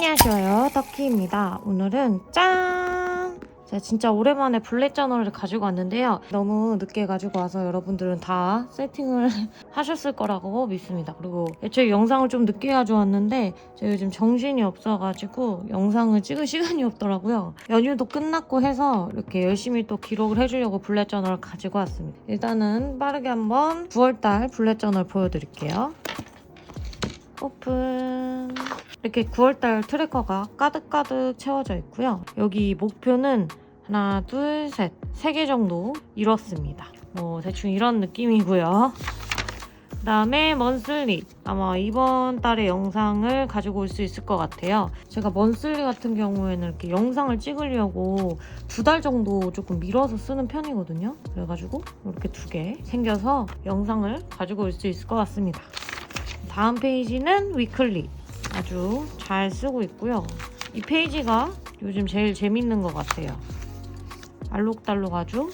안녕하세요, 덕희입니다. 오늘은 짠! 제가 진짜 오랜만에 블랙 저널을 가지고 왔는데요. 너무 늦게 가지고 와서 여러분들은 다 세팅을 하셨을 거라고 믿습니다. 그리고 애초에 영상을 좀 늦게 가져왔는데 제가 요즘 정신이 없어가지고 영상을 찍을 시간이 없더라고요. 연휴도 끝났고 해서 이렇게 열심히 또 기록을 해주려고 블랙 저널을 가지고 왔습니다. 일단은 빠르게 한번 9월달 블랙 저널 보여드릴게요. 오픈. 이렇게 9월달 트래커가 가득가득 채워져 있고요. 여기 목표는 하나, 둘, 셋, 3개 정도 이뤘습니다. 뭐 대충 이런 느낌이고요. 그 다음에 먼슬리. 아마 이번 달에 영상을 가지고 올 수 있을 것 같아요. 제가 먼슬리 같은 경우에는 이렇게 영상을 찍으려고 2달 정도 조금 미뤄서 쓰는 편이거든요. 그래가지고 이렇게 2개 생겨서 영상을 가지고 올 수 있을 것 같습니다. 다음 페이지는 위클리. 아주 잘 쓰고 있고요. 이 페이지가 요즘 제일 재밌는 것 같아요. 알록달록 아주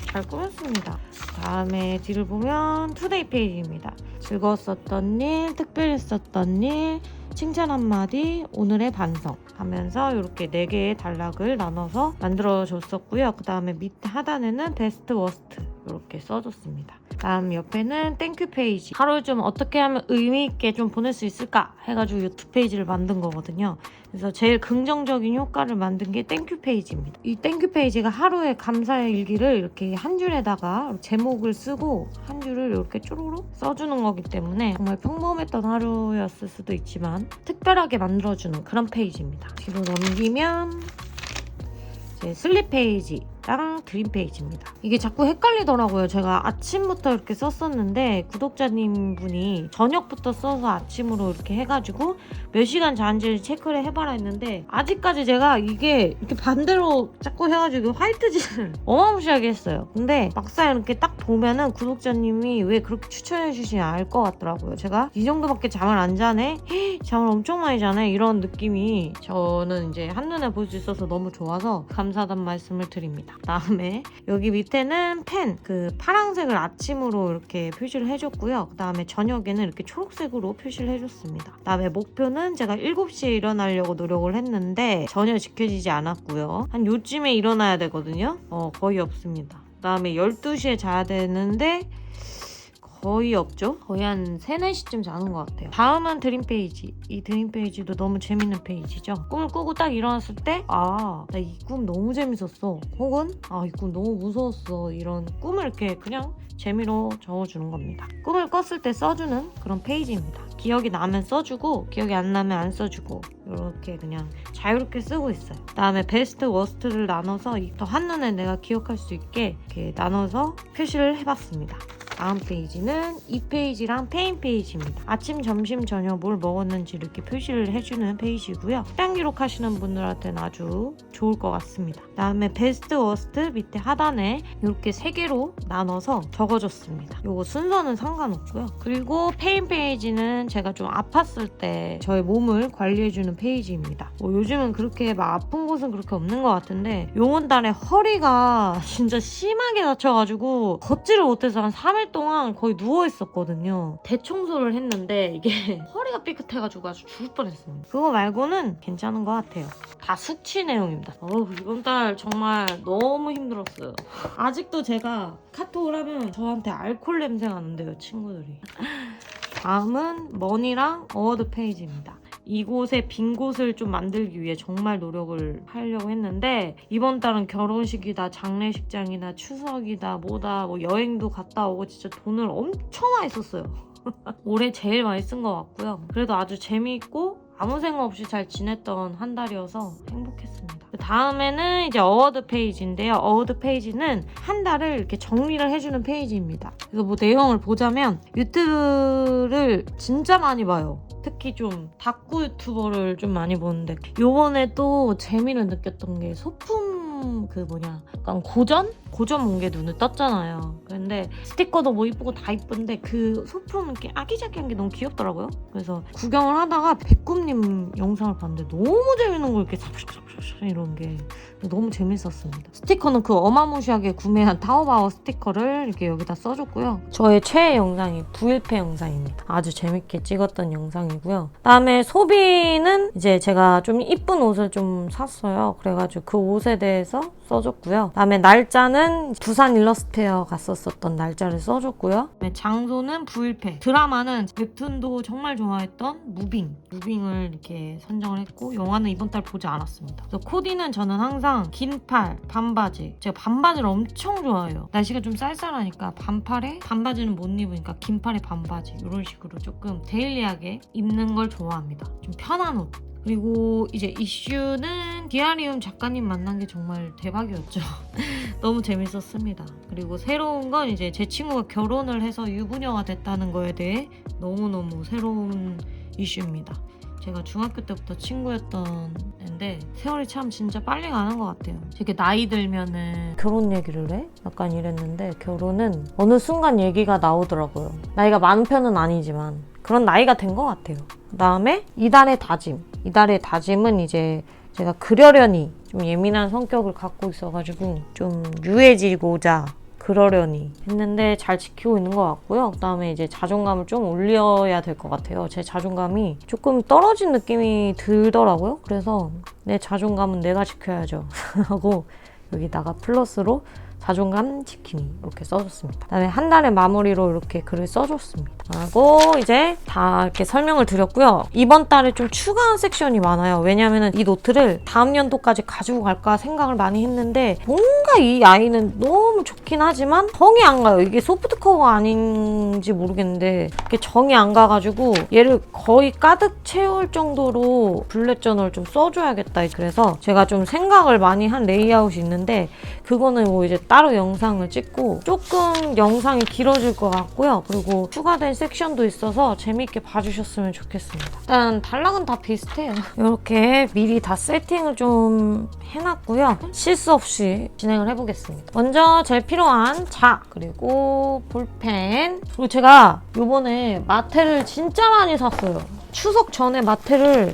잘 꾸몄습니다. 다음에 뒤를 보면 투데이 페이지입니다. 즐거웠었던 일, 특별했었던 일, 칭찬 한마디, 오늘의 반성 하면서 이렇게 4개의 단락을 나눠서 만들어줬었고요. 그 다음에 밑에 하단에는 베스트 워스트 이렇게 써줬습니다. 다음 옆에는 땡큐 페이지. 하루를 좀 어떻게 하면 의미있게 좀 보낼 수 있을까 해가지고 이 2페이지를 만든 거거든요. 그래서 제일 긍정적인 효과를 만든 게 땡큐 페이지입니다. 이 땡큐 페이지가 하루의 감사의 일기를 이렇게 한 줄에다가 제목을 쓰고 한 줄을 이렇게 쪼로록 써주는 거기 때문에 정말 평범했던 하루였을 수도 있지만 특별하게 만들어주는 그런 페이지입니다. 뒤로 넘기면 이제 슬립 페이지랑 드림 페이지입니다. 이게 자꾸 헷갈리더라고요. 제가 아침부터 이렇게 썼었는데 구독자님 분이 저녁부터 써서 아침으로 이렇게 해가지고 몇 시간 잔지를 체크를 해봐라 했는데 아직까지 제가 이게 이렇게 반대로 자꾸 해가지고 화이트짓을 어마무시하게 했어요. 근데 막상 이렇게 딱 보면은 구독자님이 왜 그렇게 추천해 주시는지 알 것 같더라고요. 제가 이 정도밖에 잠을 안 자네? 잠을 엄청 많이 자네? 이런 느낌이 저는 이제 한눈에 볼 수 있어서 너무 좋아서 감사하다는 말씀을 드립니다. 다음에 여기 밑에는 펜, 그 파란색을 아침으로 이렇게 표시를 해줬고요. 그 다음에 저녁에는 이렇게 초록색으로 표시를 해줬습니다. 그 다음에 목표는 제가 7시에 일어나려고 노력을 했는데 전혀 지켜지지 않았고요. 한 요쯤에 일어나야 되거든요. 거의 없습니다. 그 다음에 12시에 자야 되는데 거의 없죠? 거의 한 3, 4시쯤 자는 것 같아요. 다음은 드림 페이지. 이 드림 페이지도 너무 재밌는 페이지죠. 꿈을 꾸고 딱 일어났을 때 나 이 꿈 너무 재밌었어. 혹은 이 꿈 너무 무서웠어. 이런 꿈을 이렇게 그냥 재미로 적어주는 겁니다. 꿈을 꿨을 때 써주는 그런 페이지입니다. 기억이 나면 써주고 기억이 안 나면 안 써주고 이렇게 그냥 자유롭게 쓰고 있어요. 그다음에 베스트 워스트를 나눠서 더 한눈에 내가 기억할 수 있게 이렇게 나눠서 표시를 해봤습니다. 다음 페이지는 이 페이지랑 페인 페이지입니다. 아침, 점심, 저녁 뭘 먹었는지 이렇게 표시를 해주는 페이지고요. 식단 기록하시는 분들한테는 아주 좋을 것 같습니다. 다음에 베스트 워스트 밑에 하단에 이렇게 3개로 나눠서 적어줬습니다. 요거 순서는 상관없고요. 그리고 페인 페이지는 제가 좀 아팠을 때 저의 몸을 관리해주는 페이지입니다. 요즘은 그렇게 막 아픈 곳은 그렇게 없는 것 같은데 요번 달에 허리가 진짜 심하게 다쳐가지고 걷지를 못해서 한 3일 동안 거의 누워있었거든요. 대청소를 했는데 이게 허리가 삐끗해가지고 아주 죽을 뻔했습니다. 그거 말고는 괜찮은 것 같아요. 다 숙취 내용입니다. 이번 달 정말 너무 힘들었어요. 아직도 제가 카톡을 하면 저한테 알코올 냄새가 나는데요, 친구들이. 다음은 머니랑 어워드 페이지입니다. 이곳에 빈 곳을 좀 만들기 위해 정말 노력을 하려고 했는데 이번 달은 결혼식이다, 장례식장이다, 추석이다, 뭐다, 뭐 여행도 갔다 오고 진짜 돈을 엄청 많이 썼어요. 올해 제일 많이 쓴 것 같고요. 그래도 아주 재미있고 아무 생각 없이 잘 지냈던 한 달이어서 행복했습니다. 그 다음에는 이제 어워드 페이지인데요. 어워드 페이지는 한 달을 이렇게 정리를 해주는 페이지입니다. 그래서 뭐 내용을 보자면 유튜브를 진짜 많이 봐요. 특히 좀 다꾸 유튜버를 좀 많이 보는데 요번에 또 재미를 느꼈던 게 소품 약간 고전? 고전 몽개 눈을 떴잖아요. 근데 스티커도 뭐 이쁘고 다 이쁜데 그 소품 이렇게 아기자기한 게 너무 귀엽더라고요. 그래서 구경을 하다가 백꿈님 영상을 봤는데 너무 재밌는 거 이렇게 삽삽삽삽 이런 게 너무 재밌었습니다. 스티커는 그 어마무시하게 구매한 타오바오 스티커를 이렇게 여기다 써줬고요. 저의 최애 영상이 부일패 영상입니다. 아주 재밌게 찍었던 영상이고요. 그다음에 소비는 이제 제가 좀 이쁜 옷을 좀 샀어요. 그래가지고 그 옷에 대해서 써줬고요. 그다음에 날짜는 부산 일러스트페어 갔었던 날짜를 써줬고요. 장소는 부일패. 드라마는 웹툰도 정말 좋아했던 무빙을 이렇게 선정을 했고 영화는 이번 달 보지 않았습니다. 그래서 코디는 저는 항상 긴팔, 반바지. 제가 반바지를 엄청 좋아해요. 날씨가 좀 쌀쌀하니까 반팔에 반바지는 못 입으니까 긴팔에 반바지 이런 식으로 조금 데일리하게 입는 걸 좋아합니다. 좀 편한 옷. 그리고 이제 이슈는 디아리움 작가님 만난 게 정말 대박이었죠. 너무 재밌었습니다. 그리고 새로운 건 이제 제 친구가 결혼을 해서 유부녀가 됐다는 거에 대해 너무너무 새로운 이슈입니다. 제가 중학교 때부터 친구였던 애인데 세월이 참 진짜 빨리 가는 것 같아요. 되게 나이 들면은 결혼 얘기를 해? 약간 이랬는데 결혼은 어느 순간 얘기가 나오더라고요. 나이가 많은 편은 아니지만 그런 나이가 된 것 같아요. 그 다음에 이달의 다짐. 이달의 다짐은 이제 제가 그러려니 좀 예민한 성격을 갖고 있어가지고 좀 유해지고자 그러려니 했는데 잘 지키고 있는 것 같고요. 그 다음에 이제 자존감을 좀 올려야 될 것 같아요. 제 자존감이 조금 떨어진 느낌이 들더라고요. 그래서 내 자존감은 내가 지켜야죠 하고 여기다가 플러스로 자존감 지킴이 이렇게 써줬습니다. 그다음에 한 달의 마무리로 이렇게 글을 써줬습니다. 하고 이제 다 이렇게 설명을 드렸고요. 이번 달에 좀 추가한 섹션이 많아요. 왜냐면은 이 노트를 다음 연도까지 가지고 갈까 생각을 많이 했는데 뭔가 이 아이는 너무 좋긴 하지만 정이 안 가요. 이게 소프트커버가 아닌지 모르겠는데 이게 정이 안 가가지고 얘를 거의 가득 채울 정도로 블랙 저널 좀 써줘야겠다. 그래서 제가 좀 생각을 많이 한 레이아웃이 있는데 그거는 뭐 이제 따로 영상을 찍고 조금 영상이 길어질 것 같고요. 그리고 추가된 섹션도 있어서 재밌게 봐주셨으면 좋겠습니다. 일단 단락은 다 비슷해요. 이렇게 미리 다 세팅을 좀 해놨고요. 실수 없이 진행을 해보겠습니다. 먼저 제일 필요한 그리고 볼펜. 그리고 제가 요번에 마테를 진짜 많이 샀어요. 추석 전에 마테를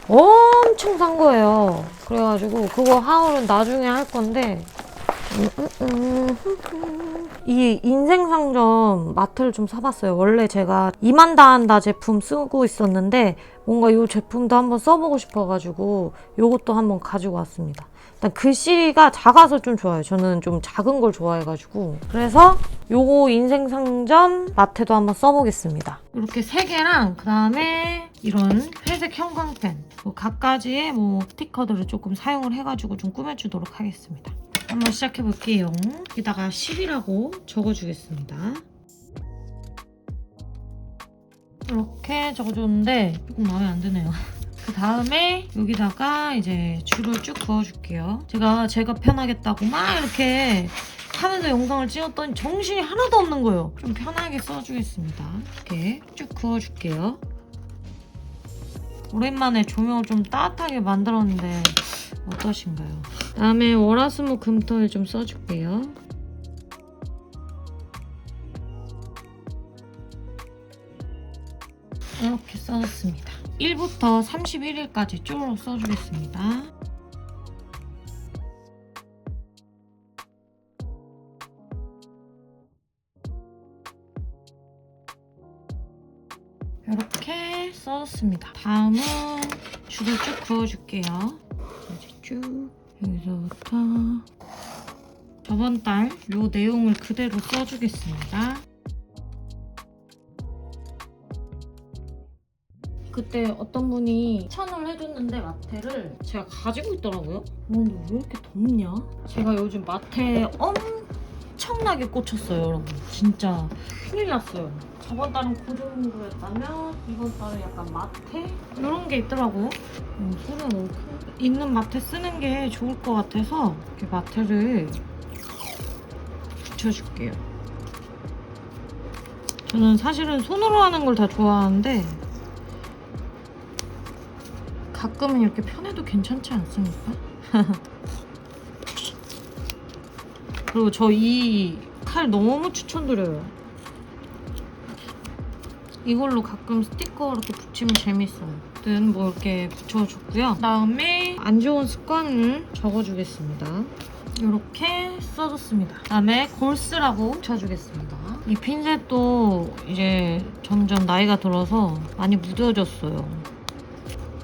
엄청 산 거예요. 그래가지고 그거 하울은 나중에 할 건데 이 인생상점 마트를 좀 사봤어요. 원래 제가 이만다한다 제품 쓰고 있었는데 뭔가 이 제품도 한번 써보고 싶어가지고 이것도 한번 가지고 왔습니다. 일단 글씨가 작아서 좀 좋아요. 저는 좀 작은 걸 좋아해가지고 그래서 요거 인생상점 마트도 한번 써보겠습니다. 이렇게 3개랑 그 다음에 이런 회색 형광펜 각가지의 뭐 스티커들을 조금 사용을 해가지고 좀 꾸며주도록 하겠습니다. 한번 시작해 볼게요. 여기다가 10이라고 적어주겠습니다. 이렇게 적어줬는데 조금 마음에 안 드네요. 그 다음에 여기다가 이제 줄을 쭉 그어줄게요. 제가 편하겠다고 막 이렇게 하면서 영상을 찍었더니 정신이 하나도 없는 거예요. 좀 편하게 써주겠습니다. 이렇게 쭉 그어줄게요. 오랜만에 조명을 좀 따뜻하게 만들었는데 어떠신가요? 다음에 월화수목금토일 좀 써줄게요. 이렇게 써줬습니다. 1부터 31일까지 쭉 써주겠습니다. 이렇게 써줬습니다. 다음은 줄을 쭉 그어줄게요. 이제 쭉 여기서부터 저번 달 요 내용을 그대로 써주겠습니다. 그때 어떤 분이 추천을 해줬는데 마테를 제가 가지고 있더라고요. 근데 왜 이렇게 덥냐? 제가 요즘 마테 엄청나게 꽂혔어요, 여러분. 진짜 큰일 났어요. 저번 달은 그 정도였다면 이번 달은 약간 마테? 이런 게 있더라고. 소리가 너무 큰. 있는 마테 쓰는 게 좋을 것 같아서 이렇게 마테를 붙여줄게요. 저는 사실은 손으로 하는 걸 다 좋아하는데 가끔은 이렇게 편해도 괜찮지 않습니까? 그리고 저 이 칼 너무 추천드려요. 이걸로 가끔 스티커 이렇게 붙이면 재밌어요. 아무튼 뭐 이렇게 붙여줬고요. 그다음에 안 좋은 습관을 적어주겠습니다. 이렇게 써줬습니다. 그다음에 골스라고 붙여주겠습니다. 이 핀셋도 이제 점점 나이가 들어서 많이 무뎌졌어요.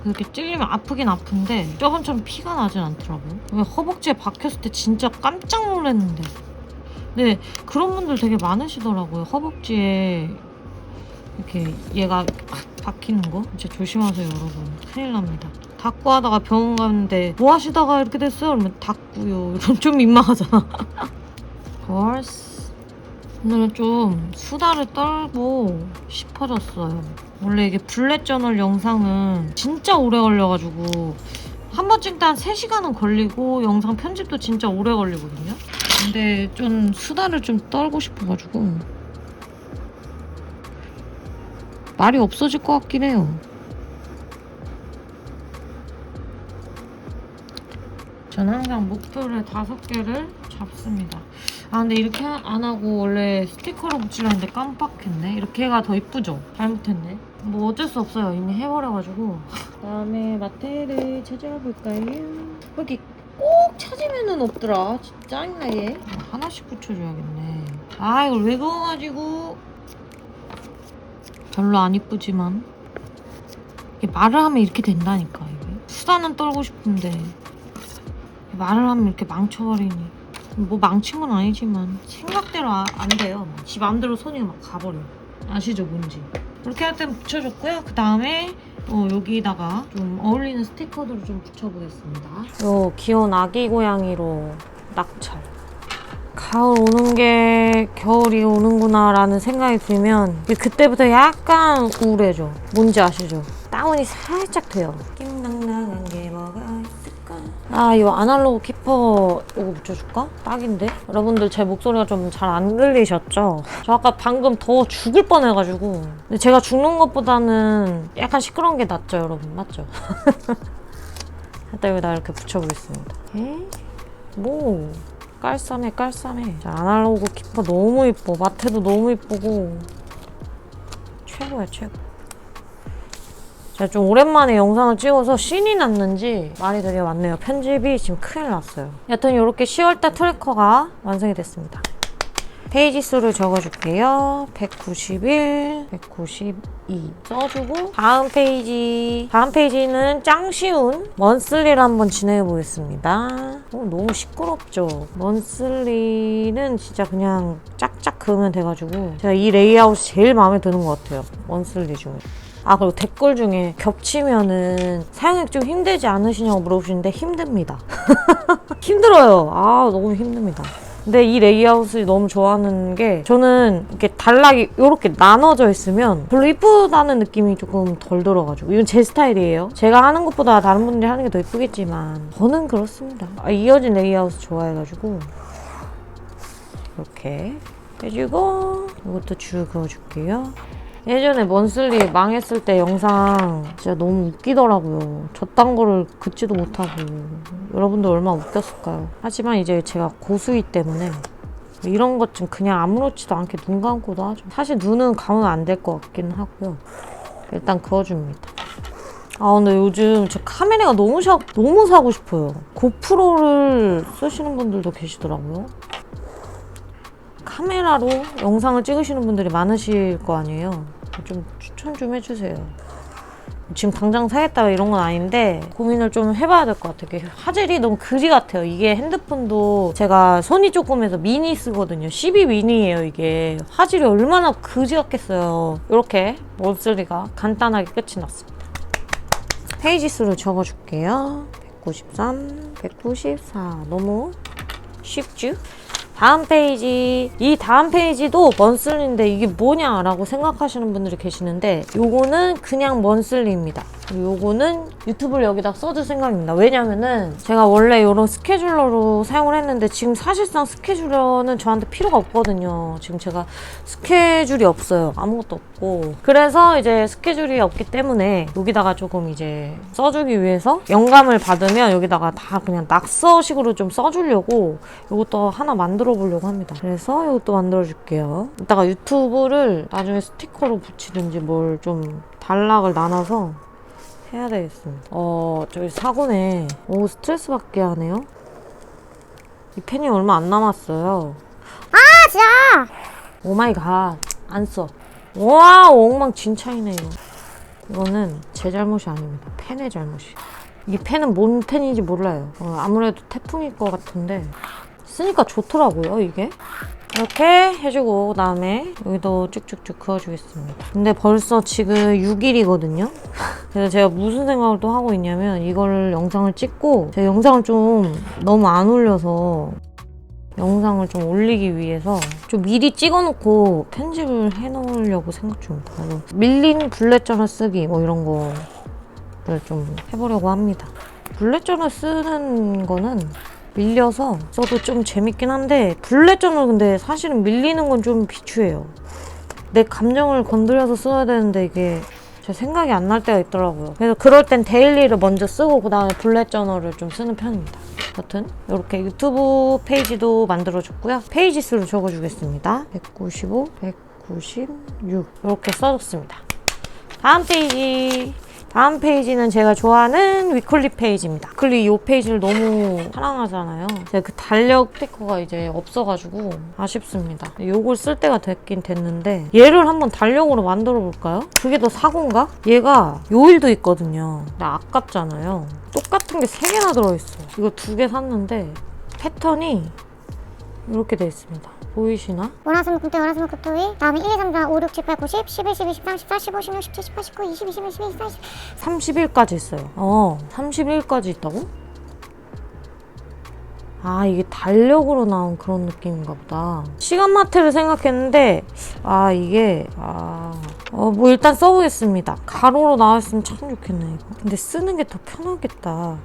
이렇게 찔리면 아프긴 아픈데 저번처럼 피가 나진 않더라고요. 허벅지에 박혔을 때 진짜 깜짝 놀랐는데. 근데 그런 분들 되게 많으시더라고요. 허벅지에 이렇게 얘가 박히는 거. 진짜 조심하세요, 여러분. 큰일 납니다. 닦고 하다가 병원 갔는데 뭐 하시다가 이렇게 됐어요? 그러면 닦고요. 이건 좀 민망하잖아. 벌스. 오늘은 좀 수다를 떨고 싶어졌어요. 원래 이게 블랙 저널 영상은 진짜 오래 걸려가지고 한 번 찍다 한 3시간은 걸리고 영상 편집도 진짜 오래 걸리거든요. 근데 좀 수다를 좀 떨고 싶어가지고 말이 없어질 것 같긴 해요. 저는 항상 목표를 5개를 잡습니다. 아 근데 이렇게 안 하고 원래 스티커로 붙이려 했는데 깜빡했네. 이렇게가 더 이쁘죠? 잘못했네. 뭐 어쩔 수 없어요. 이미 해버려가지고. 그다음에 마테를 찾아볼까요? 여기 꼭 찾으면은 없더라. 진짜 짜증나 얘. 하나씩 붙여줘야겠네. 아 이걸 왜 그어가지고. 별로 안 이쁘지만 이게 말을 하면 이렇게 된다니까. 이게 수다는 떨고 싶은데 말을 하면 이렇게 망쳐버리니. 뭐 망친 건 아니지만 생각대로 안 돼요. 지 맘대로 손이 막 가버려. 아시죠 뭔지. 이렇게 할 땐 붙여줬고요. 그 다음에 여기다가 좀 어울리는 스티커들을 좀 붙여보겠습니다. 요 귀여운 아기 고양이로 낙찰. 가을 오는 게 겨울이 오는구나 라는 생각이 들면 그때부터 약간 우울해져. 뭔지 아시죠? 다운이 살짝 돼요. 낑당당한 게 뭐가 있을까? 아, 이 아날로그 키퍼 이거 붙여줄까? 딱인데? 여러분들 제 목소리가 좀 잘 안 들리셨죠? 저 아까 방금 더워 죽을 뻔해가지고. 근데 제가 죽는 것보다는 약간 시끄러운 게 낫죠, 여러분? 맞죠? 일단 여기다 이렇게 붙여보겠습니다. 에이? 뭐 깔쌈해 깔쌈해. 자, 아날로그 키퍼 너무 이뻐. 마테도 너무 이쁘고 최고야 최고. 제가 좀 오랜만에 영상을 찍어서 신이 났는지 말이 되게 많네요. 편집이 지금 큰일 났어요. 여튼 이렇게 10월달 트래커가 완성이 됐습니다. 페이지 수를 적어줄게요. 191, 192 써주고 다음 페이지는 짱 쉬운 먼슬리를 한번 진행해 보겠습니다. 너무 시끄럽죠? 먼슬리는 진짜 그냥 짝짝 그으면 돼가지고 제가 이 레이아웃이 제일 마음에 드는 것 같아요. 먼슬리 중에. 아 그리고 댓글 중에 겹치면은 사용하기 좀 힘들지 않으시냐고 물어보시는데 힘듭니다. 힘들어요. 아 너무 힘듭니다. 근데 이 레이아웃을 너무 좋아하는 게 저는 이렇게 단락이 이렇게 나눠져 있으면 별로 이쁘다는 느낌이 조금 덜 들어가지고 이건 제 스타일이에요. 제가 하는 것보다 다른 분들이 하는 게 더 이쁘겠지만 저는 그렇습니다. 이어진 레이아웃을 좋아해가지고 이렇게 해주고 이것도 줄 그어줄게요. 예전에 먼슬리 망했을 때 영상 진짜 너무 웃기더라고요. 저딴 거를 긋지도 못하고 여러분들 얼마나 웃겼을까요? 하지만 이제 제가 고수이기 때문에 이런 것 좀 그냥 아무렇지도 않게 눈 감고도 하죠. 사실 눈은 감으면 안 될 것 같긴 하고요. 일단 그어줍니다. 아 근데 요즘 저 카메라가 너무 사고 싶어요. 고프로를 쓰시는 분들도 계시더라고요. 카메라로 영상을 찍으시는 분들이 많으실 거 아니에요. 좀 추천 좀 해주세요. 지금 당장 사겠다 이런 건 아닌데 고민을 좀 해봐야 될 것 같아요. 화질이 너무 그지 같아요. 이게 핸드폰도 제가 손이 조그매서 미니 쓰거든요. 12 미니예요 이게. 화질이 얼마나 그지 같겠어요. 이렇게 먼슬리가 간단하게 끝이 났습니다. 페이지 수를 적어줄게요. 193, 194 너무 쉽죠? 다음 페이지. 이 다음 페이지도 먼슬리인데 이게 뭐냐라고 생각하시는 분들이 계시는데 요거는 그냥 먼슬리입니다. 요거는 유튜브를 여기다 써줄 생각입니다. 왜냐면은 제가 원래 이런 스케줄러로 사용을 했는데 지금 사실상 스케줄러는 저한테 필요가 없거든요. 지금 제가 스케줄이 없어요. 아무것도 없고. 그래서 이제 스케줄이 없기 때문에 여기다가 조금 이제 써주기 위해서 영감을 받으면 여기다가 다 그냥 낙서식으로 좀 써주려고 이것도 하나 만들어 보려고 합니다. 그래서 이것도 만들어 줄게요. 이따가 유튜브를 나중에 스티커로 붙이든지 뭘 좀 단락을 나눠서 해야 되겠습니다. 저기 사고네. 오, 스트레스 받게 하네요. 이 펜이 얼마 안 남았어요. 아, 진짜! 오 마이 갓. 안 써. 와, 엉망진창이네, 이거. 이거는 제 잘못이 아닙니다. 펜의 잘못이에요. 이 펜은 뭔 펜인지 몰라요. 아무래도 태풍일 것 같은데 쓰니까 좋더라고요, 이게. 이렇게 해주고 그다음에 여기도 쭉쭉쭉 그어주겠습니다. 근데 벌써 지금 6일이거든요. 그래서 제가 무슨 생각을 또 하고 있냐면 이거를 영상을 찍고 제가 영상을 좀 너무 안 올려서 영상을 좀 올리기 위해서 좀 미리 찍어놓고 편집을 해놓으려고 생각 중입니다. 그래서 밀린 블랙 저널 쓰기 뭐 이런 거를 좀 해보려고 합니다. 블랙 저널 쓰는 거는 밀려서 써도 좀 재밌긴 한데 블랙 저널 근데 사실은 밀리는 건 좀 비추해요. 내 감정을 건드려서 써야 되는데 이게 제 생각이 안 날 때가 있더라고요. 그래서 그럴 땐 데일리를 먼저 쓰고 그 다음에 블랙 저널을 좀 쓰는 편입니다. 여튼 이렇게 유튜브 페이지도 만들어줬고요. 페이지 수를 적어주겠습니다. 195, 196 이렇게 써줬습니다. 다음 페이지는 제가 좋아하는 위클리 페이지입니다. 위클리 이 페이지를 너무 사랑하잖아요. 제가 그 달력 스티커가 이제 없어가지고 아쉽습니다. 요걸 쓸 때가 됐긴 됐는데 얘를 한번 달력으로 만들어 볼까요? 그게 더 사고인가? 얘가 요일도 있거든요. 근데 아깝잖아요. 똑같은 게 3개나 들어있어요. 이거 2개 샀는데 패턴이 이렇게 돼 있습니다. 보이시나? 월화수목금토 월화수목금토일 다음에 1, 2, 3, 4, 5, 6, 7, 8, 9, 10, 11, 12, 13, 14, 15, 16, 17, 18, 19, 20, 21, 22, 23, 30일까지 있어요. 30일까지 있다고? 아, 이게 달력으로 나온 그런 느낌인가 보다. 시간마트를 생각했는데 뭐 일단 써보겠습니다. 가로로 나왔으면 참 좋겠네 이거. 근데 쓰는 게 더 편하겠다.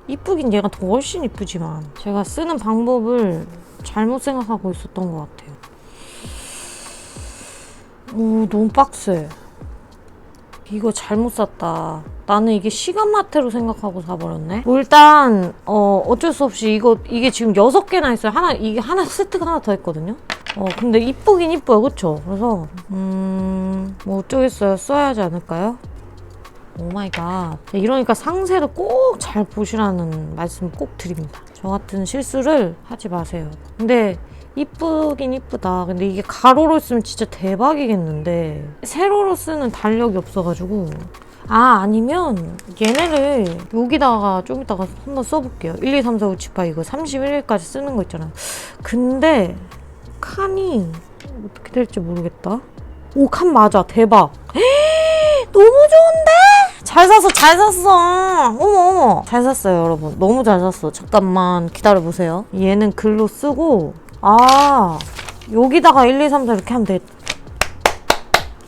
이쁘긴 얘가 더 훨씬 이쁘지만 제가 쓰는 방법을 잘못 생각하고 있었던 것 같아요. 오, 너무 빡세. 이거 잘못 샀다. 나는 이게 시간마트로 생각하고 사버렸네. 뭐 일단 어쩔 수 없이 이게 지금 6개나 있어요. 이게 하나 세트가 하나 더 있거든요. 근데 이쁘긴 이뻐요, 그쵸? 그래서 뭐 어쩌겠어요. 써야지 않을까요? 오 마이 갓. 이러니까 상세를 꼭 잘 보시라는 말씀 꼭 드립니다. 저 같은 실수를 하지 마세요. 근데 이쁘긴 이쁘다. 근데 이게 가로로 쓰면 진짜 대박이겠는데 세로로 쓰는 달력이 없어가지고 아니면 얘네를 여기다가 좀 이따가 한번 써볼게요. 1, 2, 3, 4, 5, 6, 7, 8 이거 31일까지 쓰는 거 있잖아요. 근데 칸이 어떻게 될지 모르겠다. 오, 칸 맞아. 대박. 너무 좋은데? 잘 샀어. 어머. 잘 샀어요, 여러분. 너무 잘 샀어. 잠깐만 기다려보세요. 얘는 글로 쓰고 여기다가 1, 2, 3, 4 이렇게 하면 돼.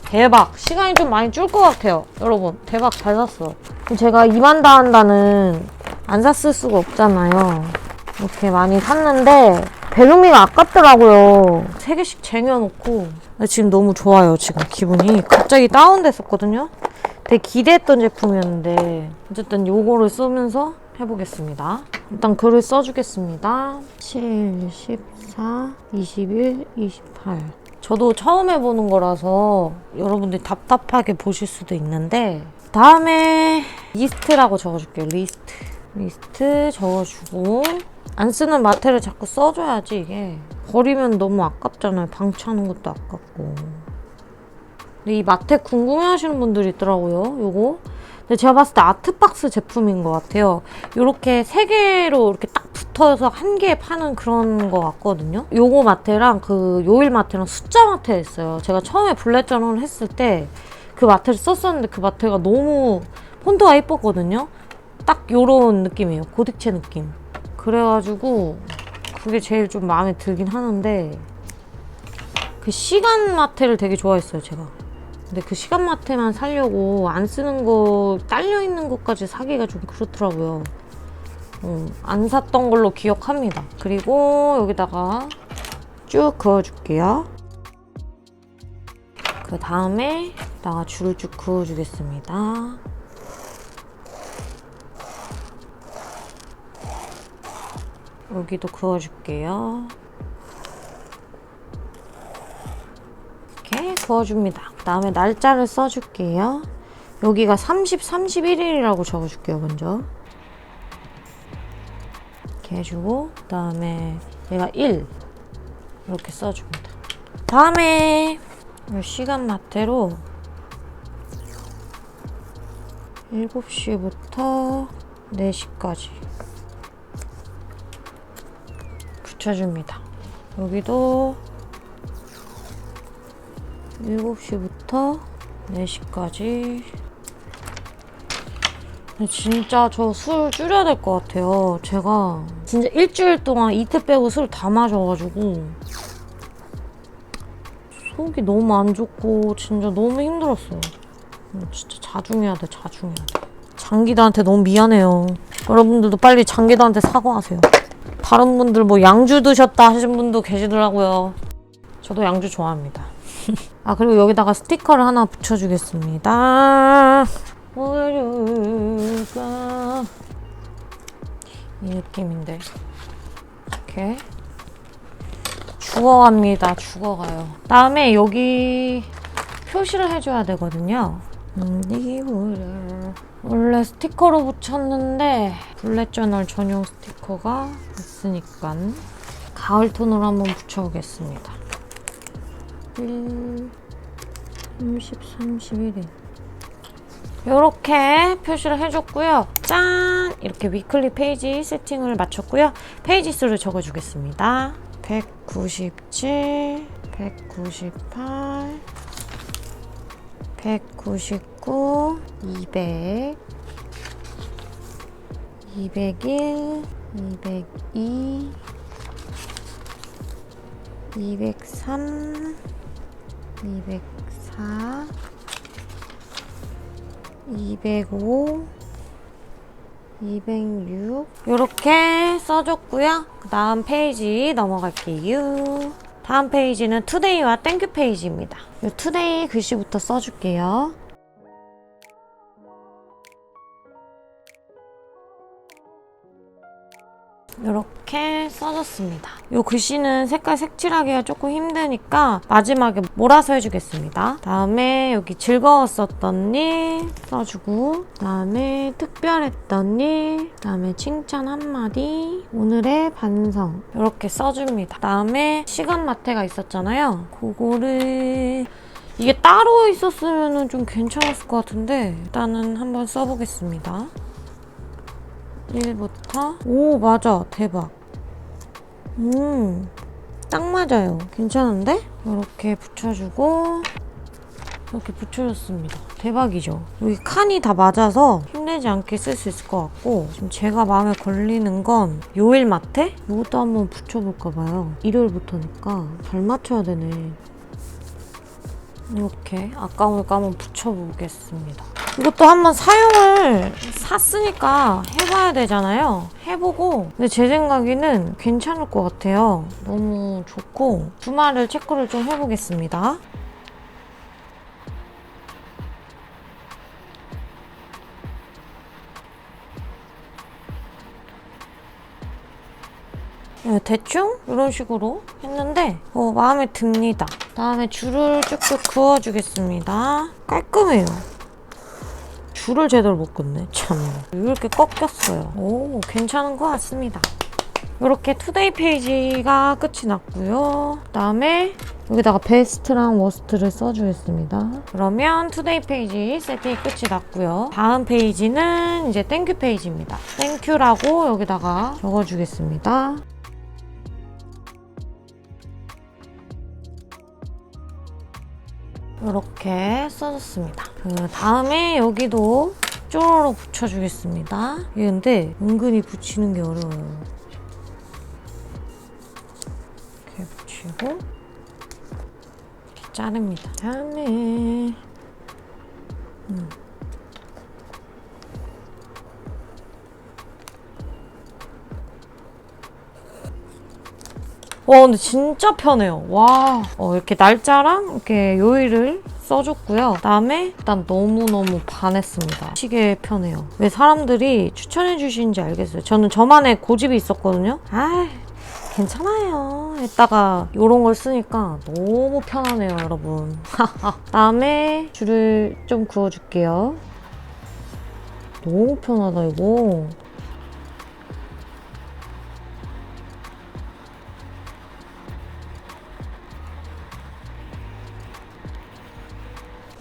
대박. 시간이 좀 많이 줄 것 같아요. 여러분, 대박 잘 샀어. 제가 이만다 한다는 안 샀을 수가 없잖아요. 이렇게 많이 샀는데 배송비가 아깝더라고요. 3개씩 쟁여놓고 지금 너무 좋아요. 지금 기분이 갑자기 다운됐었거든요. 되게 기대했던 제품이었는데 어쨌든 요거를 쓰면서 해보겠습니다. 일단 글을 써주겠습니다. 7, 14, 21, 28 저도 처음 해보는 거라서 여러분들이 답답하게 보실 수도 있는데 다음에 리스트라고 적어줄게요. 리스트 적어주고 안 쓰는 마테를 자꾸 써줘야지. 이게 버리면 너무 아깝잖아요. 방치하는 것도 아깝고. 근데 이 마테 궁금해하시는 분들이 있더라고요. 요거. 근데 제가 봤을 때 아트박스 제품인 것 같아요. 요렇게 3개로 이렇게 딱 붙어서 한 개에 파는 그런 거 같거든요. 요거 마테랑 그 요일 마테랑 숫자 마테 있어요. 제가 처음에 블랙 저널을 했을 때 그 마테를 썼었는데 그 마테가 너무 폰트가 예뻤거든요. 딱 요런 느낌이에요. 고딕체 느낌. 그래가지고 그게 제일 좀 마음에 들긴 하는데 그 시간 마테를 되게 좋아했어요, 제가. 근데 그 시간마트만 사려고 안 쓰는 거 딸려있는 것까지 사기가 좀 그렇더라고요. 안 샀던 걸로 기억합니다. 그리고 여기다가 쭉 그어줄게요. 그 다음에 여기다가 줄을 쭉 그어주겠습니다. 여기도 그어줄게요. 이렇게 그어줍니다. 그 다음에 날짜를 써줄게요. 여기가 30, 31일이라고 적어줄게요, 먼저. 이렇게 해주고, 그 다음에 얘가 1 이렇게 써줍니다. 다음에 시간마트로 7시부터 4시까지 붙여줍니다. 여기도 7시부터 4시까지. 진짜 저 술 줄여야 될 것 같아요. 제가 진짜 일주일 동안 이틀 빼고 술 다 마셔가지고 속이 너무 안 좋고 진짜 너무 힘들었어요. 진짜 자중해야 돼, 자중해야 돼. 장기들한테 너무 미안해요. 여러분들도 빨리 장기들한테 사과하세요. 다른 분들 뭐 양주 드셨다 하신 분도 계시더라고요. 저도 양주 좋아합니다. 아, 그리고 여기다가 스티커를 하나 붙여주겠습니다. 모르가 이 느낌인데 이렇게 죽어갑니다. 죽어가요. 다음에 여기 표시를 해줘야 되거든요. 원래 스티커로 붙였는데 블랙저널 전용 스티커가 있으니까 가을 톤으로 한번 붙여보겠습니다. 30, 31일 이렇게 표시를 해줬고요. 짠! 이렇게 위클리 페이지 세팅을 마쳤고요. 페이지 수를 적어주겠습니다. 197, 198, 199, 200, 201, 202, 203, 204, 205, 206 이렇게 써줬고요. 그 다음 페이지 넘어갈게요. 다음 페이지는 투데이와 땡큐 페이지입니다. 이 투데이 글씨부터 써줄게요. 이렇게 써줬습니다. 이 글씨는 색깔 색칠하기가 조금 힘드니까 마지막에 몰아서 해주겠습니다. 다음에 여기 즐거웠었던 일 써주고, 다음에 특별했던 일, 다음에 칭찬 한마디, 오늘의 반성 이렇게 써줍니다. 다음에 시간마태가 있었잖아요. 그거를 이게 따로 있었으면 좀 괜찮았을 것 같은데 일단은 한번 써보겠습니다. 1부터 오, 맞아. 대박. 딱 맞아요. 괜찮은데? 이렇게 붙여주고 이렇게 붙여줬습니다. 대박이죠? 여기 칸이 다 맞아서 힘들지 않게 쓸 수 있을 것 같고, 지금 제가 마음에 걸리는 건 요일 마태? 이것도 한번 붙여볼까봐요. 일요일부터니까 잘 맞춰야 되네. 이렇게 아까우니까 한번 붙여보겠습니다. 이것도 한번 사용을 샀으니까 해봐야 되잖아요. 해보고, 근데 제 생각에는 괜찮을 것 같아요. 너무 좋고 주말을 체크를 좀 해보겠습니다. 대충 이런 식으로 했는데 마음에 듭니다. 다음에 줄을 쭉쭉 그어주겠습니다. 깔끔해요. 줄을 제대로 못 긋네. 참, 이렇게 꺾였어요. 오, 괜찮은 것 같습니다. 이렇게 투데이 페이지가 끝이 났고요. 그다음에 여기다가 베스트랑 워스트를 써주겠습니다. 그러면 투데이 페이지 세팅이 끝이 났고요. 다음 페이지는 이제 땡큐 페이지입니다. 땡큐라고 여기다가 적어주겠습니다. 이렇게 써줬습니다. 그 다음에 여기도 쪼로로 붙여주겠습니다. 이게 근데 은근히 붙이는 게 어려워요. 이렇게 붙이고 이렇게 자릅니다. 다음에 와, 근데 진짜 편해요. 와. 이렇게 날짜랑 이렇게 요일을 써줬고요. 그다음에 일단 너무너무 반했습니다. 시계 편해요. 왜 사람들이 추천해주시는지 알겠어요. 저는 저만의 고집이 있었거든요. 괜찮아요. 했다가 이런 걸 쓰니까 너무 편하네요, 여러분. 그다음에 줄을 좀 그어줄게요. 너무 편하다, 이거.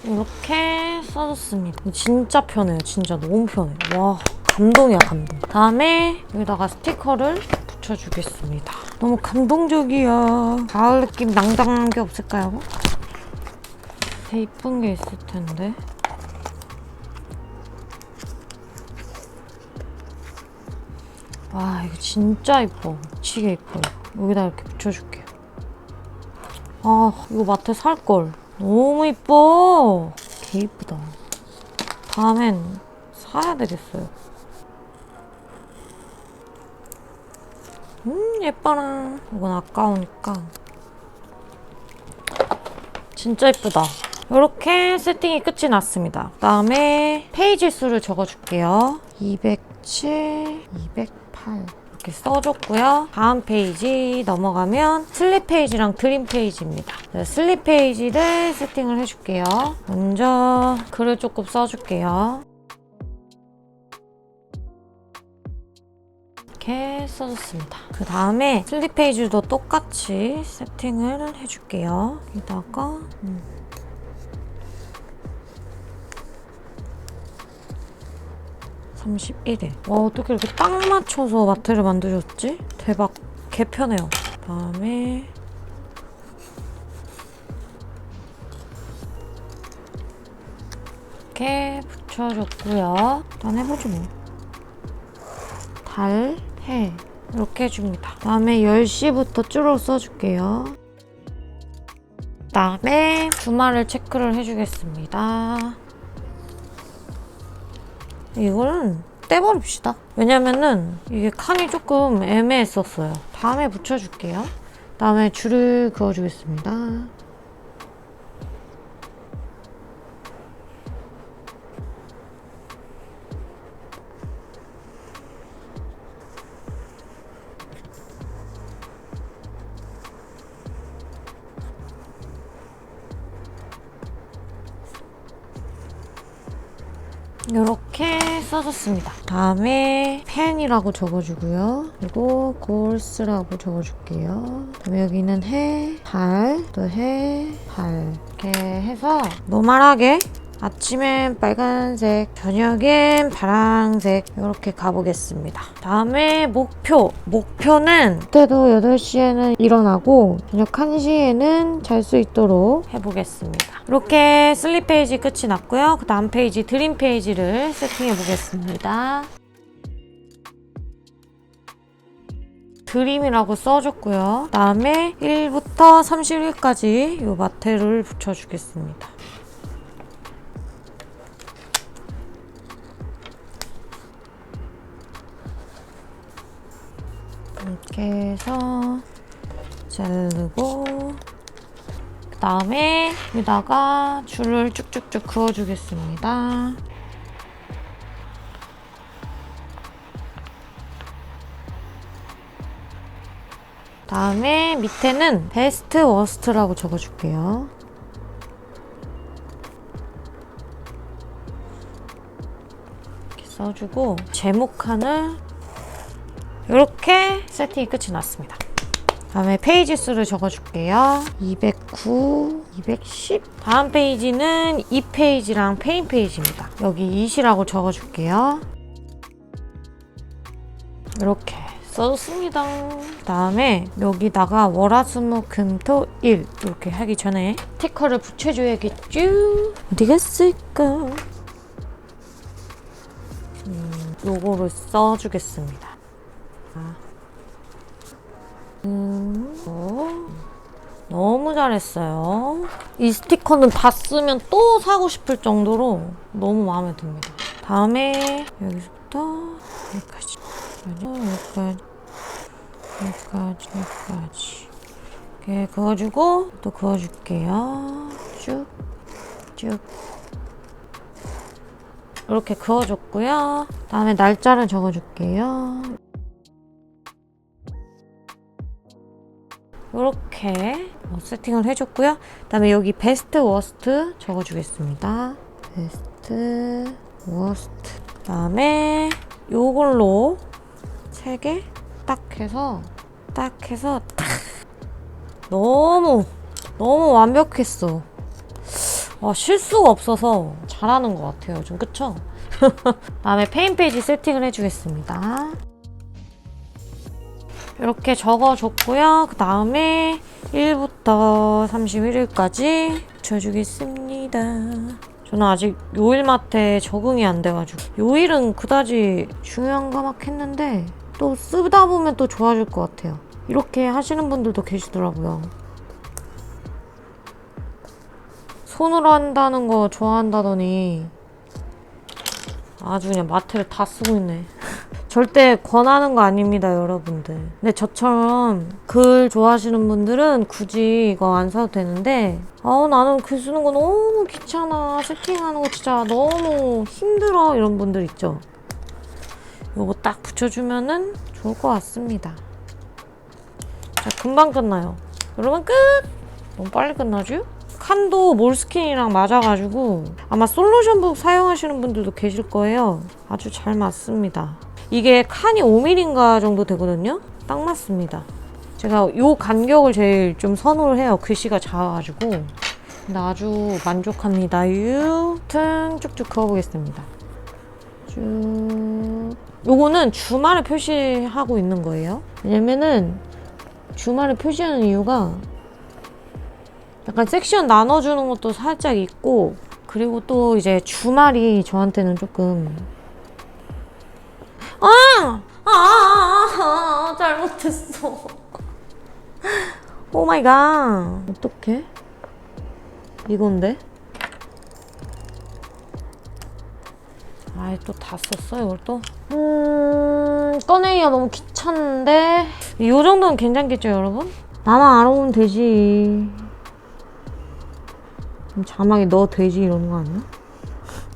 이렇게 써줬습니다. 진짜 편해요. 진짜 너무 편해요. 와, 감동이야, 감동. 다음에 여기다가 스티커를 붙여주겠습니다. 너무 감동적이야. 가을 느낌 낭낭한 게 없을까요? 되게 이쁜 게 있을 텐데. 와, 이거 진짜 이뻐. 미치게 이뻐요. 여기다 이렇게 붙여줄게요. 이거 마트에 살걸. 너무 이뻐. 개 이쁘다. 다음엔 사야 되겠어요. 예뻐라. 이건 아까우니까. 진짜 이쁘다. 이렇게 세팅이 끝이 났습니다. 그다음에 페이지 수를 적어줄게요. 207, 208 이렇게 써줬고요. 다음 페이지 넘어가면 슬립 페이지랑 드림 페이지입니다. 슬립 페이지를 세팅을 해줄게요. 먼저 글을 조금 써줄게요. 이렇게 써줬습니다. 그 다음에 슬립 페이지도 똑같이 세팅을 해줄게요. 여기다가 31일. 와, 어떻게 이렇게 딱 맞춰서 마트를 만드셨지? 대박. 개 편해요. 그 다음에 이렇게 붙여줬고요. 일단 해보지 뭐. 달, 해 이렇게 해줍니다. 그 다음에 10시부터 줄을 써줄게요. 그 다음에 주말을 체크를 해주겠습니다. 이거는 떼버립시다. 왜냐면은 이게 칸이 조금 애매했었어요. 다음에 붙여줄게요. 그 다음에 줄을 그어주겠습니다. 이렇게 써줬습니다. 다음에 펜이라고 적어주고요. 그리고 골스라고 적어줄게요. 그다음에 여기는 해, 달, 또 해, 달 이렇게 해서 노멀하게 아침엔 빨간색, 저녁엔 파란색 이렇게 가보겠습니다. 다음에 목표는 그때도 8시에는 일어나고 저녁 1시에는 잘 수 있도록 해보겠습니다. 이렇게 슬립 페이지 끝이 났고요. 그 다음 페이지 드림 페이지를 세팅해 보겠습니다. 드림이라고 써줬고요. 그 다음에 1부터 31까지 이 마테를 붙여주겠습니다. 이렇게 해서 자르고 그 다음에 여기다가 줄을 쭉쭉쭉 그어주겠습니다. 다음에 밑에는 베스트 워스트라고 적어줄게요. 이렇게 써주고 제목 칸을 이렇게 세팅이 끝이 났습니다. 다음에 페이지 수를 적어줄게요. 209, 210. 다음 페이지는 이 페이지랑 페인 페이지입니다. 여기 2시라고 적어줄게요. 이렇게 써줬습니다. 다음에 여기다가 월화수목금토일 이렇게 하기 전에 스티커를 붙여줘야겠죠? 어디 갔을까? 요거를 써주겠습니다. 너무 잘했어요. 이 스티커는 다 쓰면 또 사고 싶을 정도로 너무 마음에 듭니다. 다음에 여기서부터 여기까지, 여기까지 이렇게 그어주고 또 그어줄게요. 쭉 이렇게 그어줬고요. 다음에 날짜를 적어줄게요. 이렇게 세팅을 해줬고요. 그다음에 여기 베스트 워스트 적어주겠습니다. 베스트 워스트. 그다음에 요걸로 3개 딱 해서 딱 너무 완벽했어. 실수가 없어서 잘하는 것 같아요. 좀 그쵸? 그다음에 페인 페이지 세팅을 해주겠습니다. 이렇게 적어줬고요. 그 다음에 1부터 31일까지 붙여주겠습니다. 저는 아직 요일마트에 적응이 안 돼가지고 요일은 그다지 중요한가 막 했는데 또 쓰다 보면 또 좋아질 것 같아요. 이렇게 하시는 분들도 계시더라고요. 손으로 한다는 거 좋아한다더니 아주 그냥 마트를 다 쓰고 있네. 절대 권하는 거 아닙니다, 여러분들. 근데 저처럼 글 좋아하시는 분들은 굳이 이거 안 사도 되는데 나는 글 쓰는 거 너무 귀찮아. 세팅하는 거 진짜 너무 힘들어. 이런 분들 있죠? 요거 딱 붙여주면은 좋을 것 같습니다. 자, 금방 끝나요. 여러분 끝! 너무 빨리 끝나죠? 칸도 몰스킨이랑 맞아가지고 아마 솔루션북 사용하시는 분들도 계실 거예요. 아주 잘 맞습니다. 이게 칸이 5mm인가 정도 되거든요. 딱 맞습니다. 제가 요 간격을 제일 좀 선호를 해요. 글씨가 작아가지고. 근데 아주 만족합니다. 튼 쭉쭉 그어보겠습니다. 쭉. 요거는 주말에 표시하고 있는 거예요. 왜냐면은 주말에 표시하는 이유가 약간 섹션 나눠주는 것도 살짝 있고, 그리고 또 이제 주말이 저한테는 조금 잘못했어. 오 마이 갓. 어떡해? 이건데? 아이, 또 다 썼어, 이걸 또? 꺼내기가 너무 귀찮은데? 이 정도는 괜찮겠죠, 여러분? 나만 알아보면 되지. 자막에 너 돼지 이러는 거 아니야?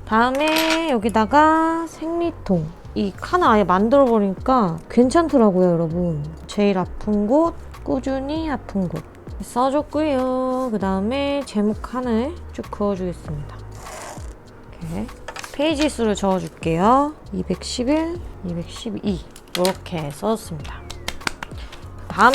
다음에 여기다가 생리통. 이 칸을 아예 만들어버리니까 괜찮더라고요, 여러분. 제일 아픈 곳, 꾸준히 아픈 곳. 써줬고요. 그 다음에 제목 칸을 쭉 그어주겠습니다. 이렇게. 페이지 수를 적어줄게요. 211, 212 이렇게 써줬습니다. 다음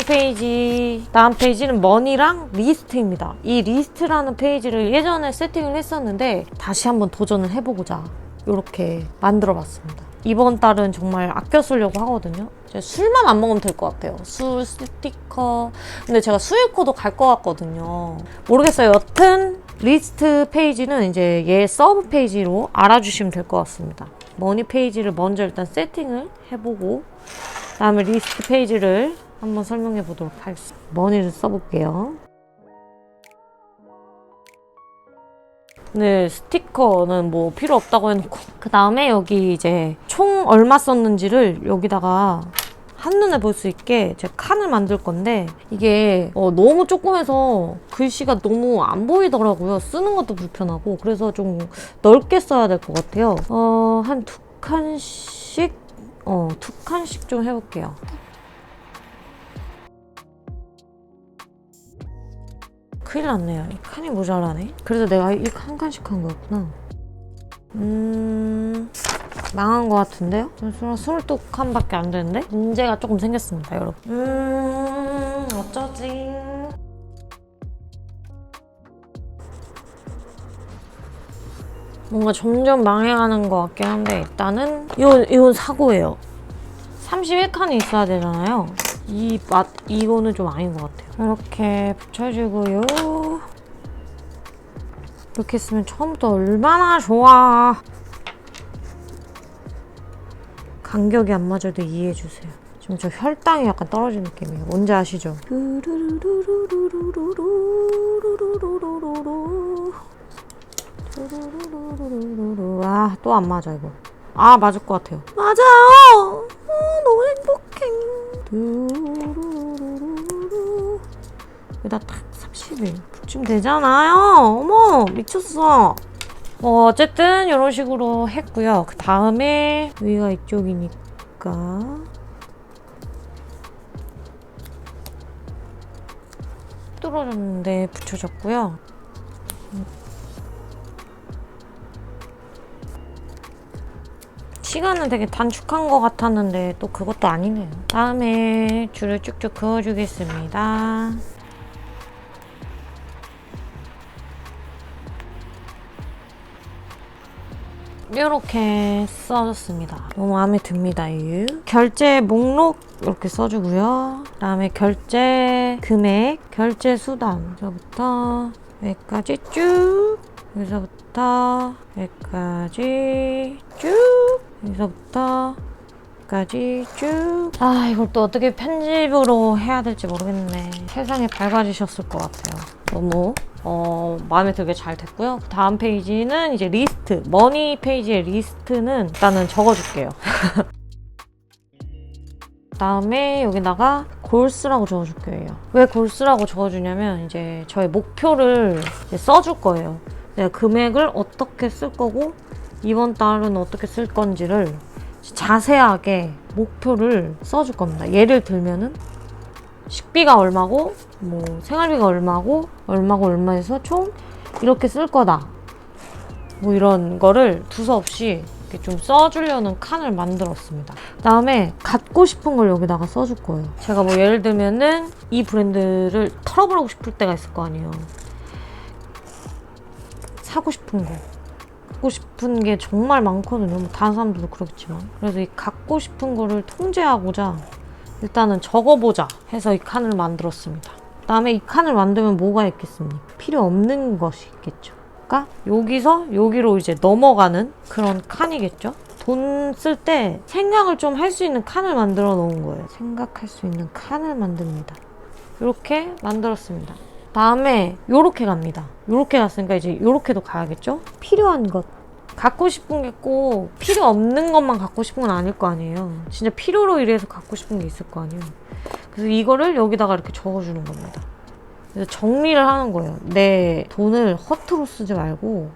페이지는 머니랑 리스트입니다. 이 리스트라는 페이지를 예전에 세팅을 했었는데 다시 한번 도전을 해보고자 이렇게 만들어봤습니다. 이번 달은 정말 아껴 쓰려고 하거든요. 술만 안 먹으면 될 것 같아요. 술, 스티커. 근데 제가 수익코도 갈 것 같거든요. 모르겠어요. 여튼 리스트 페이지는 이제 얘 서브 페이지로 알아주시면 될 것 같습니다. 머니 페이지를 먼저 일단 세팅을 해보고 그다음에 리스트 페이지를 한번 설명해 보도록 하겠습니다. 머니를 써볼게요. 네, 스티커는 뭐 필요 없다고 해놓고 그 다음에 여기 이제 총 얼마 썼는지를 여기다가 한눈에 볼 수 있게 제가 칸을 만들 건데 이게 너무 조그매서 글씨가 너무 안 보이더라고요. 쓰는 것도 불편하고. 그래서 좀 넓게 써야 될 것 같아요. 한 2칸씩 2칸씩 좀 해볼게요. 큰일 났네요. 이 칸이 모자라네. 그래서 내가 이 한 칸씩 한 거였구나. 망한 것 같은데요? 22칸밖에 안 되는데? 문제가 조금 생겼습니다, 여러분. 어쩌지? 뭔가 점점 망해가는 것 같긴 한데 일단은 이건 사고예요. 31칸이 있어야 되잖아요. 이거는 좀 아닌 것 같아요. 이렇게 붙여주고요. 이렇게 했으면 처음부터 얼마나 좋아. 간격이 안 맞아도 이해해주세요. 지금 저 혈당이 약간 떨어진 느낌이에요. 뭔지 아시죠? 아, 또 안 맞아 이거. 아, 맞을 것 같아요. 맞아요! 너무 행복해. 여기다 딱 30일 붙이면 되잖아요. 어머, 미쳤어. 어쨌든 이런 식으로 했고요. 그 다음에 여기가 이쪽이니까 뚫어졌는데 붙여줬고요. 시간은 되게 단축한 것 같았는데 또 그것도 아니네요. 다음에 줄을 쭉쭉 그어주겠습니다. 이렇게 써줬습니다. 너무 마음에 듭니다. 결제 목록 이렇게 써주고요. 그다음에 결제 금액, 결제 수단 여기서부터 여기까지 쭉, 여기서부터 여기까지 쭉, 여기서부터 여기까지 쭉. 아, 이걸 또 어떻게 편집으로 해야 될지 모르겠네. 세상에 밝아지셨을 것 같아요. 너무 마음에 들게 잘 됐고요. 그 다음 페이지는 이제 리스트, 머니 페이지의 리스트는 일단은 적어줄게요. 다음에 여기다가 골스라고 적어줄 거예요. 왜 골스라고 적어주냐면 이제 저의 목표를 이제 써줄 거예요. 내가 금액을 어떻게 쓸 거고 이번 달은 어떻게 쓸 건지를 자세하게 목표를 써줄 겁니다. 예를 들면은 식비가 얼마고 뭐 생활비가 얼마고 얼마해서 총 이렇게 쓸 거다. 뭐 이런 거를 두서없이 이렇게 좀 써주려는 칸을 만들었습니다. 그다음에 갖고 싶은 걸 여기다가 써줄 거예요. 제가 뭐 예를 들면은 이 브랜드를 털어버리고 싶을 때가 있을 거 아니에요. 사고 싶은 거. 갖고 싶은 게 정말 많거든요. 뭐 다른 사람들도 그렇겠지만. 그래서 이 갖고 싶은 거를 통제하고자 일단은 적어보자 해서 이 칸을 만들었습니다. 그 다음에 이 칸을 만들면 뭐가 있겠습니까? 필요 없는 것이 있겠죠. 그러니까 여기서 여기로 이제 넘어가는 그런 칸이겠죠. 돈 쓸 때 생각을 좀 할 수 있는 칸을 만들어 놓은 거예요. 생각할 수 있는 칸을 만듭니다. 이렇게 만들었습니다. 다음에 요렇게 갑니다. 요렇게 갔으니까 이제 요렇게도 가야겠죠? 필요한 것. 갖고 싶은 게 꼭 필요 없는 것만 갖고 싶은 건 아닐 거 아니에요. 진짜 필요로 인해서 갖고 싶은 게 있을 거 아니에요. 그래서 이거를 여기다가 이렇게 적어주는 겁니다. 그래서 정리를 하는 거예요. 내 돈을 허투루 쓰지 말고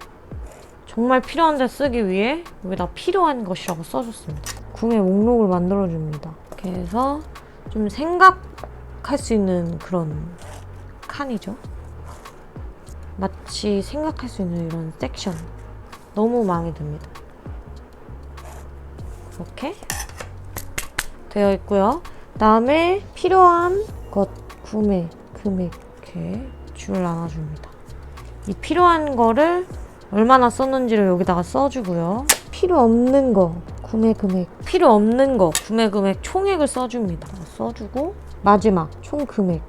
정말 필요한 데 쓰기 위해 여기다 필요한 것이라고 써줬습니다. 구매 목록을 만들어줍니다. 이렇게 해서 좀 생각할 수 있는 그런 칸이죠. 마치 생각할 수 있는 이런 섹션. 너무 마음에 듭니다. 이렇게 되어 있고요. 다음에 필요한 것, 구매, 금액 이렇게 줄을 나눠줍니다. 이 필요한 거를 얼마나 썼는지를 여기다가 써주고요. 필요 없는 거, 구매 금액, 필요 없는 거, 구매 금액 총액을 써줍니다. 써주고 마지막 총 금액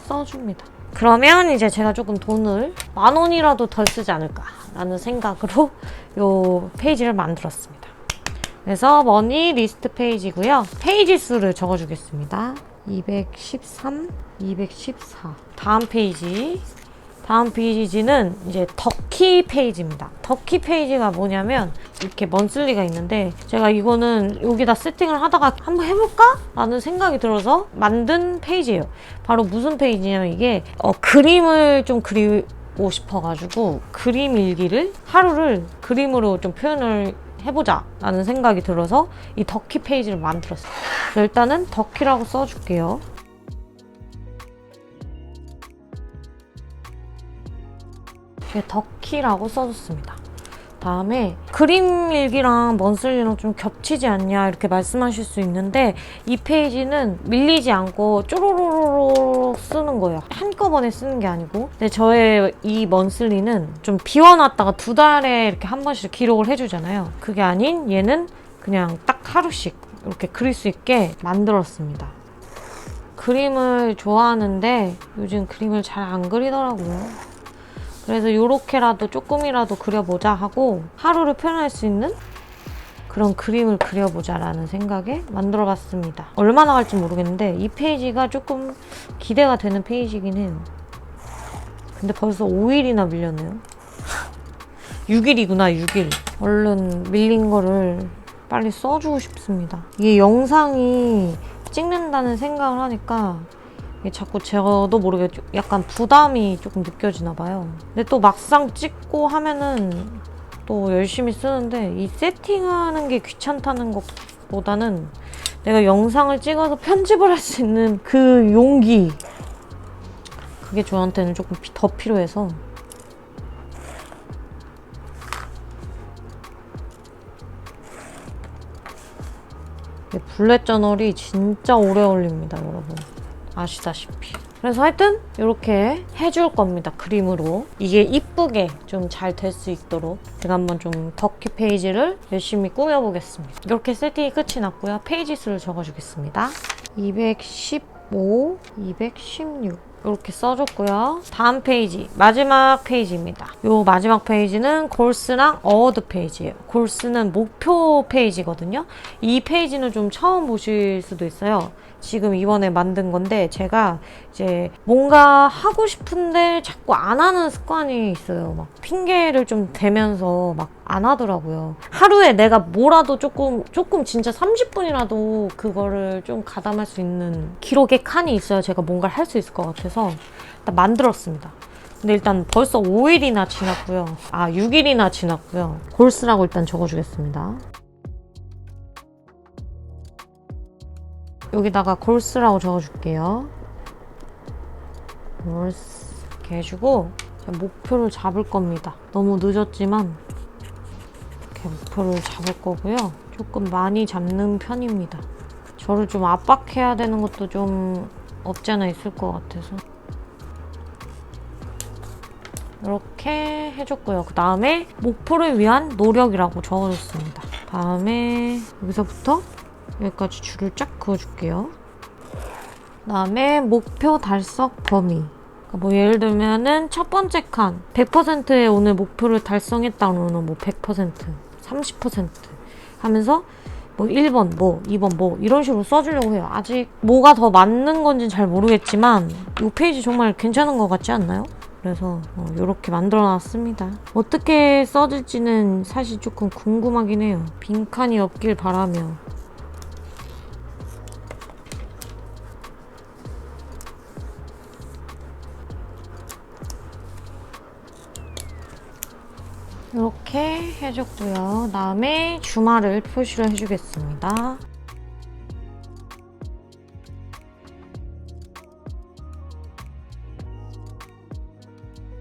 써줍니다. 그러면 이제 제가 조금 돈을 10,000원이라도 덜 쓰지 않을까라는 생각으로 이 페이지를 만들었습니다. 그래서 머니 리스트 페이지고요. 페이지 수를 적어주겠습니다. 213, 214. 다음 페이지는 이제 덕키 페이지입니다. 덕키 페이지가 뭐냐면 이렇게 먼슬리가 있는데 제가 이거는 여기다 세팅을 하다가 한번 해볼까? 라는 생각이 들어서 만든 페이지예요. 바로 무슨 페이지냐면 이게 그림을 좀 그리고 싶어가지고 그림 일기를 하루를 그림으로 좀 표현을 해보자 라는 생각이 들어서 이 덕키 페이지를 만들었어요. 그래서 일단은 덕키라고 써줄게요. 덕키라고 써줬습니다. 다음에 그림 일기랑 먼슬리랑 좀 겹치지 않냐 이렇게 말씀하실 수 있는데 이 페이지는 밀리지 않고 쪼로로로 쓰는 거예요. 한꺼번에 쓰는 게 아니고. 근데 저의 이 먼슬리는 좀 비워놨다가 2달에 이렇게 한 번씩 기록을 해주잖아요. 그게 아닌 얘는 그냥 딱 하루씩 이렇게 그릴 수 있게 만들었습니다. 그림을 좋아하는데 요즘 그림을 잘 안 그리더라고요. 그래서 요렇게라도 조금이라도 그려보자 하고 하루를 표현할 수 있는 그런 그림을 그려보자라는 생각에 만들어봤습니다. 얼마나 갈지 모르겠는데 이 페이지가 조금 기대가 되는 페이지긴 해요. 근데 벌써 5일이나 밀렸네요. 6일이구나, 6일. 얼른 밀린 거를 빨리 써주고 싶습니다. 이게 영상이 찍는다는 생각을 하니까 이게 자꾸 저도 모르게 약간 부담이 조금 느껴지나 봐요. 근데 또 막상 찍고 하면은 또 열심히 쓰는데 이 세팅하는 게 귀찮다는 것보다는 내가 영상을 찍어서 편집을 할 수 있는 그 용기, 그게 저한테는 조금 더 필요해서. 블랙 저널이 진짜 오래 걸립니다, 여러분. 아시다시피. 그래서 하여튼 이렇게 해줄 겁니다, 그림으로. 이게 이쁘게 좀 잘 될 수 있도록 제가 한번 좀 덕키 페이지를 열심히 꾸며보겠습니다. 이렇게 세팅이 끝이 났고요. 페이지 수를 적어주겠습니다. 215, 216 이렇게 써줬고요. 다음 페이지, 마지막 페이지입니다. 이 마지막 페이지는 골스랑 어워드 페이지예요. 골스는 목표 페이지거든요. 이 페이지는 좀 처음 보실 수도 있어요. 지금 이번에 만든 건데 제가 이제 뭔가 하고 싶은데 자꾸 안 하는 습관이 있어요. 막 핑계를 좀 대면서 막 안 하더라고요. 하루에 내가 뭐라도 조금 진짜 30분이라도 그거를 좀 가담할 수 있는 기록의 칸이 있어야 제가 뭔가를 할 수 있을 것 같아서 일단 만들었습니다. 근데 일단 벌써 5일이나 지났고요. 6일이나 지났고요. 골스라고 일단 적어주겠습니다. 여기다가 골스라고 적어줄게요. 골스 이렇게 해주고 목표를 잡을 겁니다. 너무 늦었지만 이렇게 목표를 잡을 거고요. 조금 많이 잡는 편입니다. 저를 좀 압박해야 되는 것도 좀 없지 않아 있을 것 같아서 이렇게 해줬고요. 그 다음에 목표를 위한 노력이라고 적어줬습니다. 다음에 여기서부터 여기까지 줄을 쫙 그어줄게요. 그 다음에 목표 달성 범위. 뭐 예를 들면은 첫 번째 칸 100%의 오늘 목표를 달성했다 그러면 뭐 100%, 30% 하면서 뭐 1번 뭐 2번 뭐 이런 식으로 써주려고 해요. 아직 뭐가 더 맞는 건지 잘 모르겠지만 이 페이지 정말 괜찮은 것 같지 않나요? 그래서 이렇게 만들어 놨습니다. 어떻게 써질지는 사실 조금 궁금하긴 해요. 빈칸이 없길 바라며. 이렇게 해줬고요. 다음에 주말을 표시를 해주겠습니다.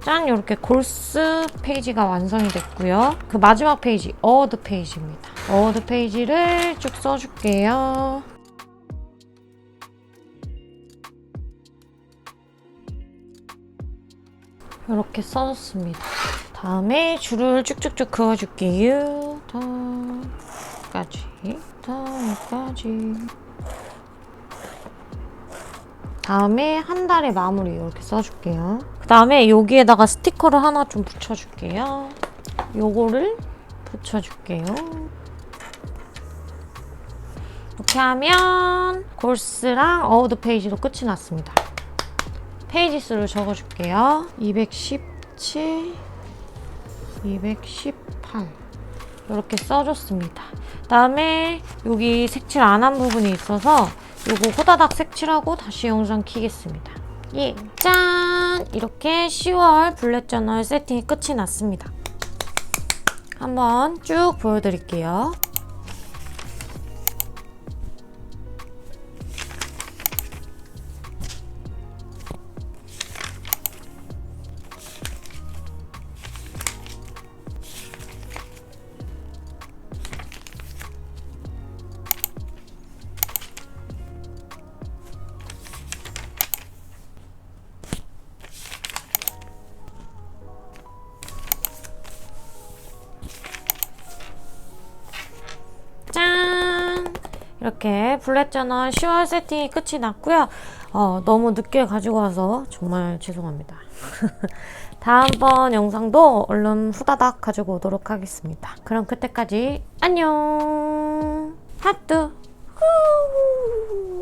짠! 이렇게 골스 페이지가 완성이 됐고요. 그 마지막 페이지, 어워드 페이지입니다. 어워드 페이지를 쭉 써줄게요. 이렇게 써줬습니다. 다음에 줄을 쭉쭉쭉 그어줄게요. 여기까지, 여기까지. 다음에 한 달의 마무리 이렇게 써줄게요. 그 다음에 여기에다가 스티커를 하나 좀 붙여줄게요. 요거를 붙여줄게요. 이렇게 하면 골스랑 어워드 페이지도 끝이 났습니다. 페이지 수를 적어줄게요. 217, 218 이렇게 써줬습니다. 다음에 여기 색칠 안 한 부분이 있어서 요거 호다닥 색칠하고 다시 영상 키겠습니다. 예, 짠! 이렇게 10월 블랙 저널 세팅이 끝이 났습니다. 한번 쭉 보여드릴게요. 이렇게 블랙 저널 10월 세팅이 끝이 났고요. 너무 늦게 가지고 와서 정말 죄송합니다. 다음번 영상도 얼른 후다닥 가지고 오도록 하겠습니다. 그럼 그때까지 안녕! 하트. 후.